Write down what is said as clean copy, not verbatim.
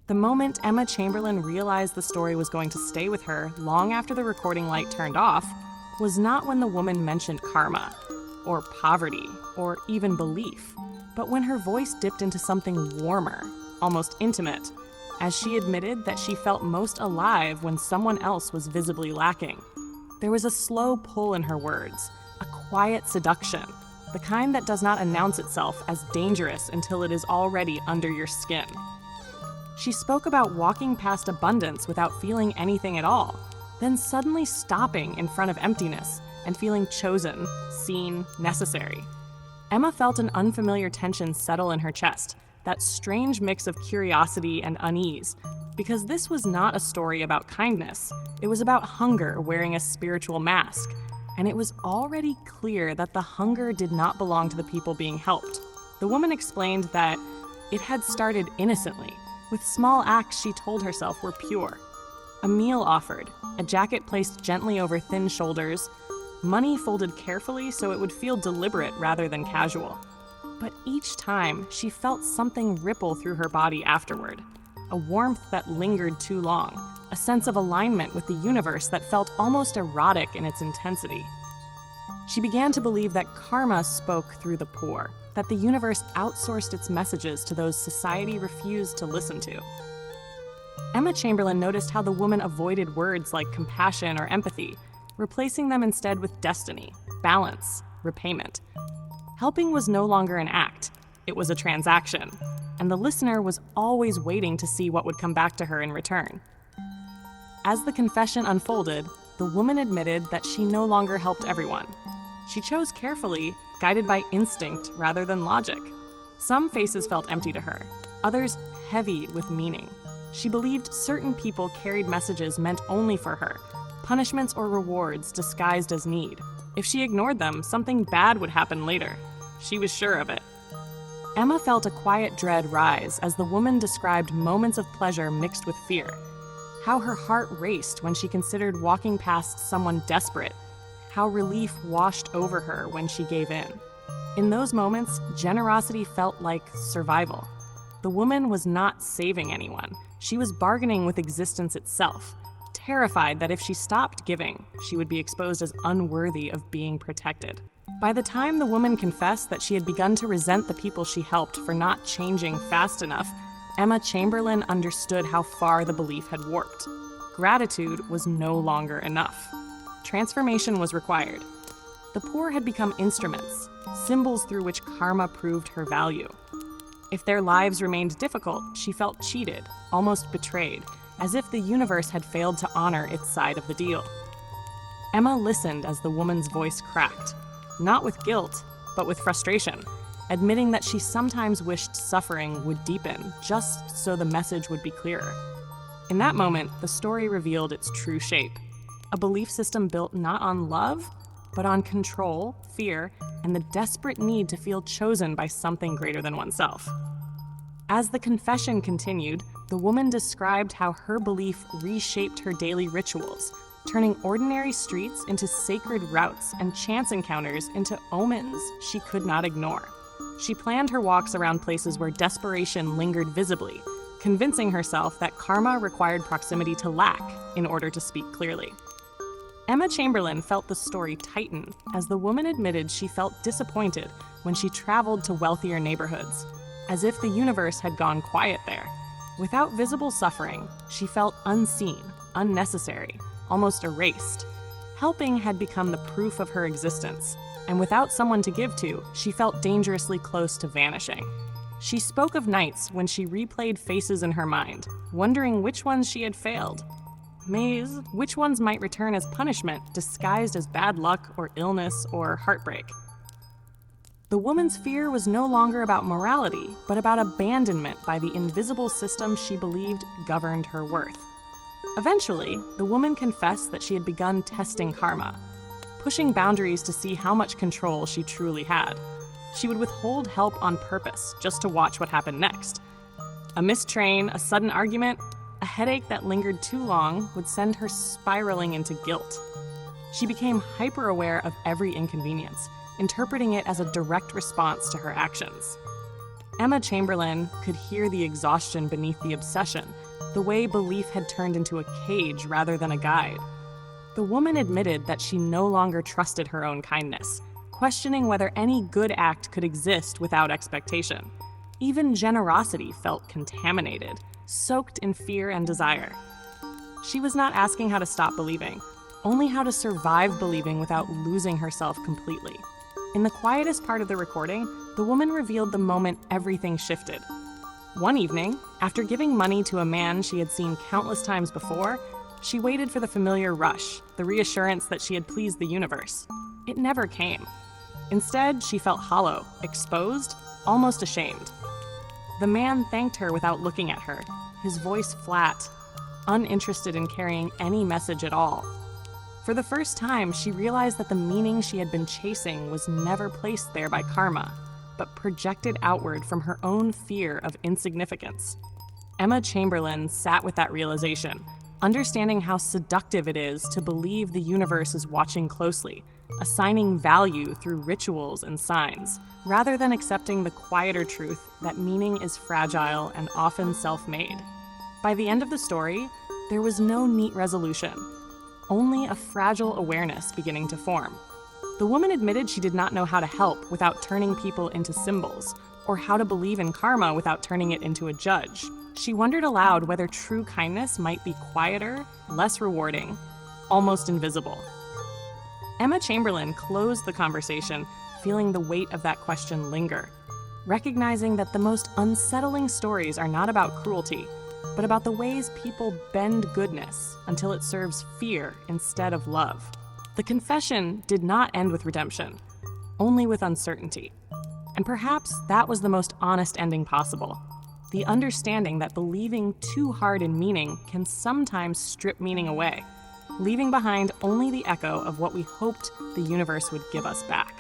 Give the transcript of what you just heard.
The moment Emma Chamberlain realized the story was going to stay with her long after the recording light turned off was not when the woman mentioned karma, or poverty, or even belief, but when her voice dipped into something warmer, almost intimate, as she admitted that she felt most alive when someone else was visibly lacking. There was a slow pull in her words, a quiet seduction, the kind that does not announce itself as dangerous until it is already under your skin. She spoke about walking past abundance without feeling anything at all, then suddenly stopping in front of emptiness and feeling chosen, seen, necessary. Emma felt an unfamiliar tension settle in her chest, that strange mix of curiosity and unease, because this was not a story about kindness. It was about hunger wearing a spiritual mask, and it was already clear that the hunger did not belong to the people being helped. The woman explained that it had started innocently, with small acts she told herself were pure. A meal offered, a jacket placed gently over thin shoulders, money folded carefully so it would feel deliberate rather than casual. But each time, she felt something ripple through her body afterward, a warmth that lingered too long, a sense of alignment with the universe that felt almost erotic in its intensity. She began to believe that karma spoke through the poor, that the universe outsourced its messages to those society refused to listen to. Emma Chamberlain noticed how the woman avoided words like compassion or empathy, replacing them instead with destiny, balance, repayment. Helping was no longer an act, it was a transaction, and the listener was always waiting to see what would come back to her in return. As the confession unfolded, the woman admitted that she no longer helped everyone. She chose carefully, guided by instinct rather than logic. Some faces felt empty to her, others heavy with meaning. She believed certain people carried messages meant only for her, punishments or rewards disguised as need. If she ignored them, something bad would happen later. She was sure of it. Emma felt a quiet dread rise as the woman described moments of pleasure mixed with fear. How her heart raced when she considered walking past someone desperate. How relief washed over her when she gave in. In those moments, generosity felt like survival. The woman was not saving anyone. She was bargaining with existence itself, terrified that if she stopped giving, she would be exposed as unworthy of being protected. By the time the woman confessed that she had begun to resent the people she helped for not changing fast enough, Emma Chamberlain understood how far the belief had warped. Gratitude was no longer enough. Transformation was required. The poor had become instruments, symbols through which karma proved her value. If their lives remained difficult, she felt cheated, almost betrayed, as if the universe had failed to honor its side of the deal. Emma listened as the woman's voice cracked, not with guilt, but with frustration, admitting that she sometimes wished suffering would deepen, just so the message would be clearer. In that moment, the story revealed its true shape, a belief system built not on love, but on control, fear, and the desperate need to feel chosen by something greater than oneself. As the confession continued, the woman described how her belief reshaped her daily rituals, turning ordinary streets into sacred routes and chance encounters into omens she could not ignore. She planned her walks around places where desperation lingered visibly, convincing herself that karma required proximity to lack in order to speak clearly. Emma Chamberlain felt the story tighten as the woman admitted she felt disappointed when she traveled to wealthier neighborhoods, as if the universe had gone quiet there. Without visible suffering, she felt unseen, unnecessary, almost erased. Helping had become the proof of her existence, and without someone to give to, she felt dangerously close to vanishing. She spoke of nights when she replayed faces in her mind, wondering which ones she had failed. Which ones might return as punishment, disguised as bad luck or illness or heartbreak. The woman's fear was no longer about morality, but about abandonment by the invisible system she believed governed her worth. Eventually, the woman confessed that she had begun testing karma, pushing boundaries to see how much control she truly had. She would withhold help on purpose, just to watch what happened next. A missed train, a sudden argument, a headache that lingered too long would send her spiraling into guilt. She became hyper-aware of every inconvenience, interpreting it as a direct response to her actions. Emma Chamberlain could hear the exhaustion beneath the obsession, the way belief had turned into a cage rather than a guide. The woman admitted that she no longer trusted her own kindness, questioning whether any good act could exist without expectation. Even generosity felt contaminated, soaked in fear and desire. She was not asking how to stop believing, only how to survive believing without losing herself completely. In the quietest part of the recording, the woman revealed the moment everything shifted. One evening, after giving money to a man she had seen countless times before, she waited for the familiar rush, the reassurance that she had pleased the universe. It never came. Instead, she felt hollow, exposed, almost ashamed. The man thanked her without looking at her, his voice flat, uninterested in carrying any message at all. For the first time, she realized that the meaning she had been chasing was never placed there by karma, but projected outward from her own fear of insignificance. Emma Chamberlain sat with that realization, understanding how seductive it is to believe the universe is watching closely, assigning value through rituals and signs, rather than accepting the quieter truth that meaning is fragile and often self-made. By the end of the story, there was no neat resolution, only a fragile awareness beginning to form. The woman admitted she did not know how to help without turning people into symbols, or how to believe in karma without turning it into a judge. She wondered aloud whether true kindness might be quieter, less rewarding, almost invisible. Emma Chamberlain closed the conversation, feeling the weight of that question linger, recognizing that the most unsettling stories are not about cruelty, but about the ways people bend goodness until it serves fear instead of love. The confession did not end with redemption, only with uncertainty. And perhaps that was the most honest ending possible. The understanding that believing too hard in meaning can sometimes strip meaning away, leaving behind only the echo of what we hoped the universe would give us back.